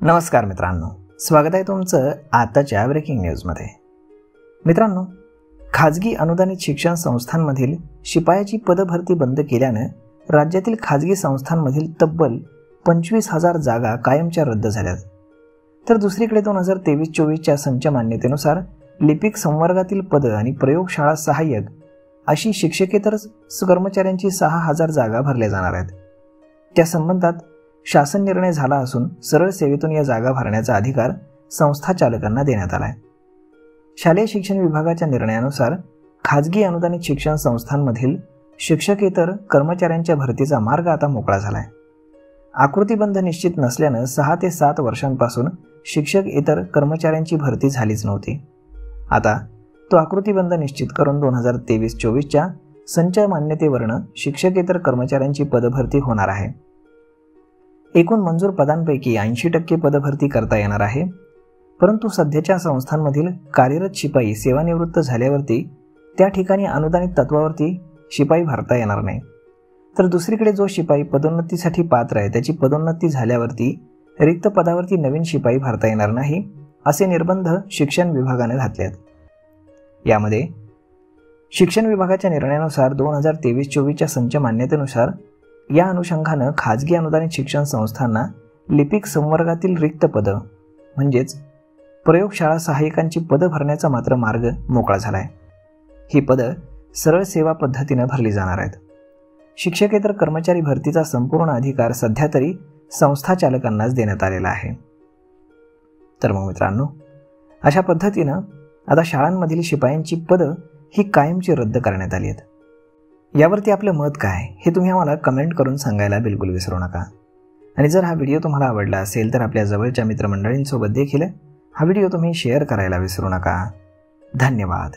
नमस्कार मित्रांनो, स्वागत आहे तुमचं आताच्या ब्रेकिंग न्यूजमध्ये। मित्रांनो, खाजगी अनुदानित शिक्षण संस्थांमधील शिपायाची पदभरती बंद केल्याने राज्यातील खाजगी संस्थांमधील तब्बल 25,000 जागा कायमच्या रद्द झाल्यात। तर दुसरीकडे 2023-24च्या संच मान्यतेनुसार लिपिक संवर्गातील पद आणि प्रयोगशाळा सहाय्यक अशी शिक्षकेतर कर्मचाऱ्यांची 6,000 जागा भरल्या जाणार आहेत। त्या संबंधात शासन निर्णय झाला असून सरळ सेवेतून या जागा भरण्याचा अधिकार संस्था चालकांना देण्यात आला आहे। शालेय शिक्षण विभागाच्या निर्णयानुसार खाजगी अनुदानित शिक्षण संस्थांमधील शिक्षकेतर कर्मचाऱ्यांच्या भरतीचा मार्ग आता मोकळा झाला आहे। आकृतीबंध निश्चित नसल्याने 6 ते 7 वर्षांपासून शिक्षकेतर कर्मचाऱ्यांची भरती झालीच नव्हती। आता तो आकृतीबंध निश्चित करून 2023-24च्या संच मान्यतेवरून शिक्षकेतर कर्मचाऱ्यांची पदभरती होणार आहे। एकूण मंजूर पदांपैकी 80% पदभरती करता येणार आहे, परंतु सध्याच्या संस्थांमधील कार्यरत शिपाई सेवानिवृत्त झाल्यावरती त्या ठिकाणी अनुदानित तत्वावरती शिपाई भरता येणार नाही। तर दुसरीकडे जो शिपाई पदोन्नतीसाठी पात्र आहे त्याची पदोन्नती झाल्यावरती रिक्त पदावरती नवीन शिपाई भरता येणार नाही, असे निर्बंध शिक्षण विभागाने घातले आहेत। यामध्ये शिक्षण विभागाच्या निर्णयानुसार 2023-24च्या संच मान्यतेनुसार या अनुषंगाने खाजगी अनुदानित शिक्षण संस्थांना लिपिक संवर्गातील रिक्त पद म्हणजेच प्रयोगशाळा सहाय्यकांची पद भरण्याचा मात्र मार्ग मोकळा झाला आहे। ही पद सरळ सेवा पद्धतीने भरली जाणार आहेत। शिक्षकेतर कर्मचारी भरतीचा संपूर्ण अधिकार सध्या तरी संस्था चालकांनाच देण्यात आलेला आहे। तर मग मित्रांनो, अशा पद्धतीने आता शाळांमधील शिपायांची पद ही कायमची रद्द करण्यात आली आहेत। यावरती आपलं मत काय हे तुम्ही आम्हाला कमेंट करून सांगायला बिलकुल विसरू नका। आणि जर हा व्हिडिओ तुम्हाला आवडला असेल तर आपल्या जवळच्या मित्रमंडळींसोबत देखील हा व्हिडिओ तुम्ही शेअर करायला विसरू नका। धन्यवाद।